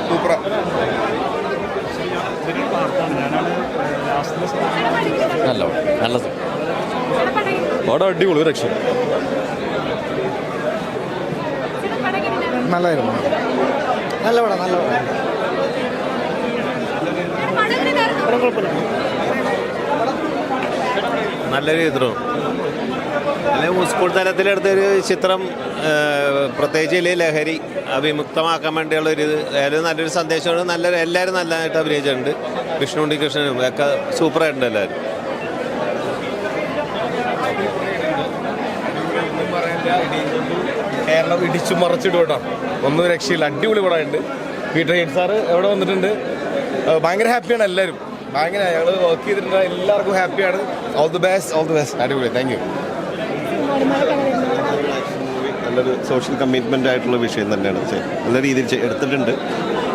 Super. നല്ല നല്ല പടം അടിപൊളി രക്ഷ നല്ലായിരുന്നു. നല്ല പടം നല്ല നല്ലൊരു ചിത്രം. അല്ലെങ്കിൽ സ്കൂൾ തലത്തിലെടുത്തൊരു ചിത്രം, പ്രത്യേകിച്ച് ലഹരി വിമുക്തമാക്കാൻ വേണ്ടിയുള്ളൊരു നല്ലൊരു സന്ദേശമാണ്. എല്ലാവരും നല്ലതായിട്ട് അഭിനയിച്ചിട്ടുണ്ട്. വിഷ്ണു ഉണ്ണികൃഷ്ണനും ഒക്കെ സൂപ്പറായിട്ടുണ്ട് എല്ലാവരും. കേരളം ഇടിച്ചു മറച്ചിട്ട് കേട്ടോ, ഒന്നും രക്ഷയില്ല. അടിപൊളി പടമുണ്ട്. പീറ്റർ ഹെയ്ഡ് സാറ് എവിടെ വന്നിട്ടുണ്ട്. ഭയങ്കര ഹാപ്പിയാണ് എല്ലാവരും. ഭയങ്കര ഞങ്ങൾ വർക്ക് ചെയ്തിട്ടുണ്ട്. എല്ലാവർക്കും ഹാപ്പിയാണ്. All the best. അടിപൊളി. Thank you. നല്ലൊരു സോഷ്യൽ കമ്മിറ്റ്മെൻ്റ് ആയിട്ടുള്ള വിഷയം തന്നെയാണ്. നല്ല രീതിയിൽ എടുത്തിട്ടുണ്ട്.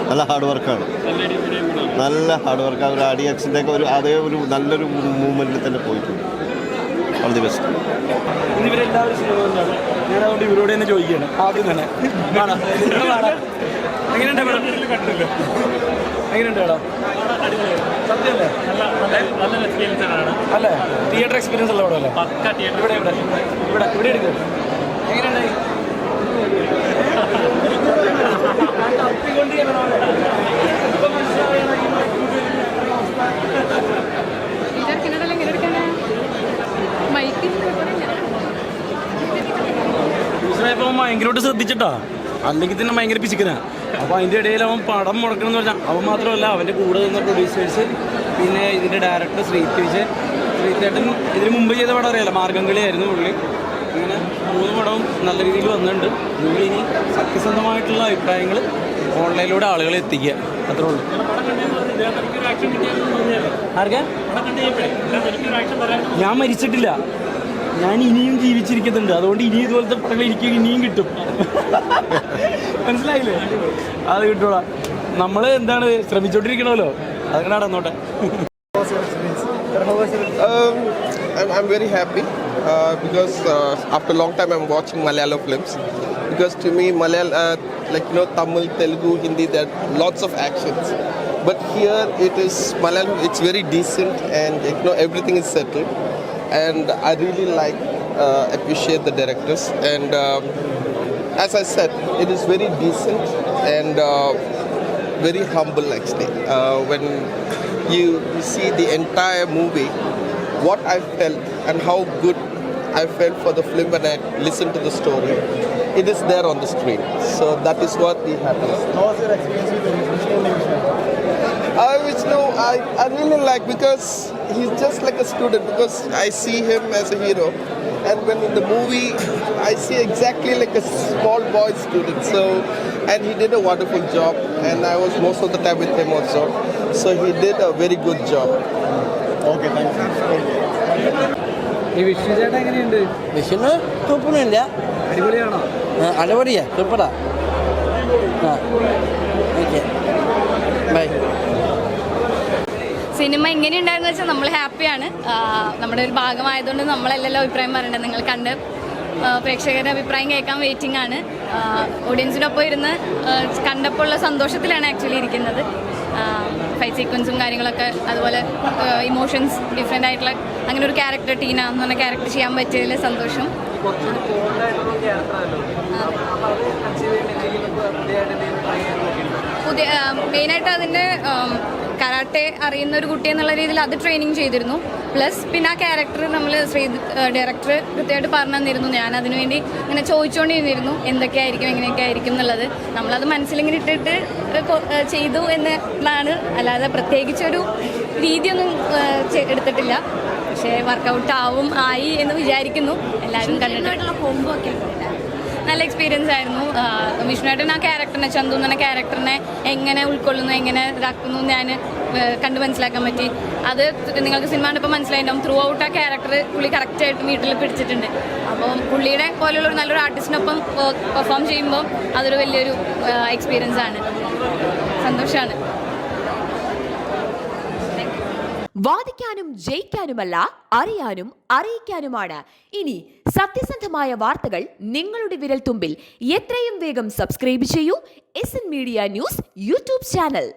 നല്ല ഹാർഡ് വർക്കാണ്. നല്ല ഹാർഡ് വർക്കാണ്. ഒരു RDXൻ്റെ ഒക്കെ അതേ ഒരു നല്ലൊരു മൂവ്മെൻറ്റിൽ തന്നെ പോയിട്ടുണ്ട്. All the best. ഇവരെല്ലാവരും സിനിമ തന്നെയാണ്. ഞാൻ അതുകൊണ്ട് ഇവരോട് തന്നെ ചോദിക്കുകയാണ് ആദ്യം തന്നെ. എങ്ങനെയുണ്ട് മേഡം? എങ്ങനെയുണ്ട് മേഡം? സത്യമല്ലേ? അല്ലേ? തിയേറ്റർ എക്സ്പീരിയൻസ് ഉള്ള പടം അല്ലേ? ഇവിടെ ഇവിടെ ഇവിടെ ഇവിടെ എടുക്കുക. എങ്ങനെയുണ്ടായി? ഇപ്പം ഭയങ്കരമായിട്ട് ശ്രദ്ധിച്ചിട്ടാ, അല്ലെങ്കിൽ തന്നെ ഭയങ്കര പിശുക്കനാ. അപ്പോൾ അതിൻ്റെ ഇടയിൽ അവൻ പടം മുടക്കണം എന്ന് പറഞ്ഞാൽ അവൻ മാത്രമല്ല, അവൻ്റെ കൂടെ നിന്ന പ്രൊഡ്യൂസേഴ്സ്, പിന്നെ ഇതിൻ്റെ ഡയറക്ടർ ശ്രീതേട്ടൻ ഇതിന് മുമ്പ് ചെയ്ത പടം അറിയാലോ, മാർഗംകളിയായിരുന്നു പുള്ളി. അങ്ങനെ 3 പടവും നല്ല രീതിയിൽ വന്നിട്ടുണ്ട്. നിങ്ങളിനി സത്യസന്ധമായിട്ടുള്ള അഭിപ്രായങ്ങൾ ഓൺലൈനിലൂടെ ആളുകളെ എത്തിക്കുക, അത്രേ ഉള്ളൂ. ആർക്കാ? ഞാൻ മരിച്ചിട്ടില്ല, ഞാൻ ഇനിയും ജീവിച്ചിരിക്കുന്നുണ്ട്. അതുകൊണ്ട് ഇനി ഇതുപോലത്തെ പടങ്ങൾ എനിക്ക് ഇനിയും കിട്ടും. മനസ്സിലായില്ലേ? അത് കിട്ടൂടാ. നമ്മൾ എന്താണ് ശ്രമിച്ചോണ്ടിരിക്കണമല്ലോ, അതുകൊണ്ട് നടന്നോട്ടെ. I'm very happy because after a long time I'm watching Malayalam films, because to me Tamil, Telugu, Hindi, there are lots of actions, but here it is Malayalam. It's very decent and everything is settled, and I really appreciate the directors, and as I said, it is very decent and very humble actually. When you see the entire movie, what I felt and how good I felt for the film when I listened to the story, it is there on the screen. So that is what we have. How was your experience with Vishnu? I really like, because he's just like a student, because I see him as a hero, and when in the movie I see exactly like a small boy student. So, and he did a wonderful job, and I was most of the time with him also. So he did a very good job. Okay, thank you. ഈ വിഷ്ണു ചേട്ടൻ എങ്ങനെയുണ്ട്? വിഷ്ണു സൂപ്പറൊന്നുമില്ല, അടിപൊളിയാണോ? അടിപൊളിയാ, സൂപ്പറാ. Okay, by. Cinema എങ്ങനെയുണ്ടായിരുന്നു വെച്ചാൽ നമ്മൾ ഹാപ്പിയാണ്. നമ്മുടെ ഒരു ഭാഗമായതുകൊണ്ട് നമ്മളെല്ലാം അഭിപ്രായം പറയണ്ടത്. നിങ്ങൾ കണ്ട് പ്രേക്ഷകരുടെ അഭിപ്രായം കേൾക്കാൻ വെയിറ്റിംഗ് ആണ്. ഓഡിയൻസിനൊപ്പം ഇരുന്ന് കണ്ടപ്പോൾ ഉള്ള സന്തോഷത്തിലാണ് ആക്ച്വലി ഇരിക്കുന്നത്. ഫൈറ്റ് സീക്വൻസും കാര്യങ്ങളൊക്കെ, അതുപോലെ ഇമോഷൻസ് ഡിഫറെൻ്റ് ആയിട്ടുള്ള അങ്ങനെ ഒരു ക്യാരക്ടർ, ടീന എന്ന് പറഞ്ഞ ക്യാരക്ടർ ചെയ്യാൻ പറ്റിയതിൽ സന്തോഷം. പുതിയ മെയിനായിട്ട് അതിൻ്റെ കരാട്ടെ അറിയുന്ന ഒരു കുട്ടി എന്നുള്ള രീതിയിൽ അത് ട്രെയിനിങ് ചെയ്തിരുന്നു. പ്ലസ് പിന്നെ ആ ക്യാരക്ടർ നമ്മൾ ഡയറക്ടർ കൃത്യമായിട്ട് പറഞ്ഞു തന്നിരുന്നു. ഞാൻ അതിനുവേണ്ടി ഇങ്ങനെ ചോദിച്ചുകൊണ്ടിരുന്നിരുന്നു എന്തൊക്കെയായിരിക്കും എങ്ങനെയൊക്കെ ആയിരിക്കും എന്നുള്ളത്. നമ്മളത് മനസ്സിലിങ്ങനെ ഇട്ടിട്ട് ചെയ്തു എന്നാണ്, അല്ലാതെ പ്രത്യേകിച്ചൊരു രീതിയൊന്നും എടുത്തിട്ടില്ല. പക്ഷേ വർക്കൗട്ട് ആയി എന്ന് വിചാരിക്കുന്നു. എല്ലാവരും കണ്ടിട്ടുള്ള കോംബോ ഒക്കെ നല്ല എക്സ്പീരിയൻസ് ആയിരുന്നു. വിഷ്ണുവേട്ടൻ ആ ക്യാരക്ടറിനെ, ചന്തു എന്ന ക്യാരക്ടറിനെ എങ്ങനെ ഉൾക്കൊള്ളുന്നു, എങ്ങനെ ഇതാക്കുന്നു ഞാൻ കണ്ട് മനസ്സിലാക്കാൻ പറ്റി. അത് നിങ്ങൾക്ക് സിനിമ കണ്ടപ്പോൾ മനസ്സിലായിട്ടുണ്ടാവും. ത്രൂ ഔട്ട് ആ ക്യാരക്ടർ പുള്ളി കറക്റ്റായിട്ട് വീട്ടിൽ പിടിച്ചിട്ടുണ്ട്. അപ്പോൾ പുള്ളിയുടെ പോലെയുള്ള ഒരു നല്ലൊരു ആർട്ടിസ്റ്റിനൊപ്പം പെർഫോം ചെയ്യുമ്പോൾ അതൊരു വലിയൊരു എക്സ്പീരിയൻസ് ആണ്. സന്തോഷമാണ്. വാദിക്കാനും ജയിക്കാനുമല്ല, അറിയാനും അറിയിക്കാനുമാണ്. ഇനി സത്യസന്ധമായ വാർത്തകൾ നിങ്ങളുടെ വിരൽത്തുമ്പിൽ. എത്രയും വേഗം സബ്സ്ക്രൈബ് ചെയ്യൂ SN media news YouTube channel.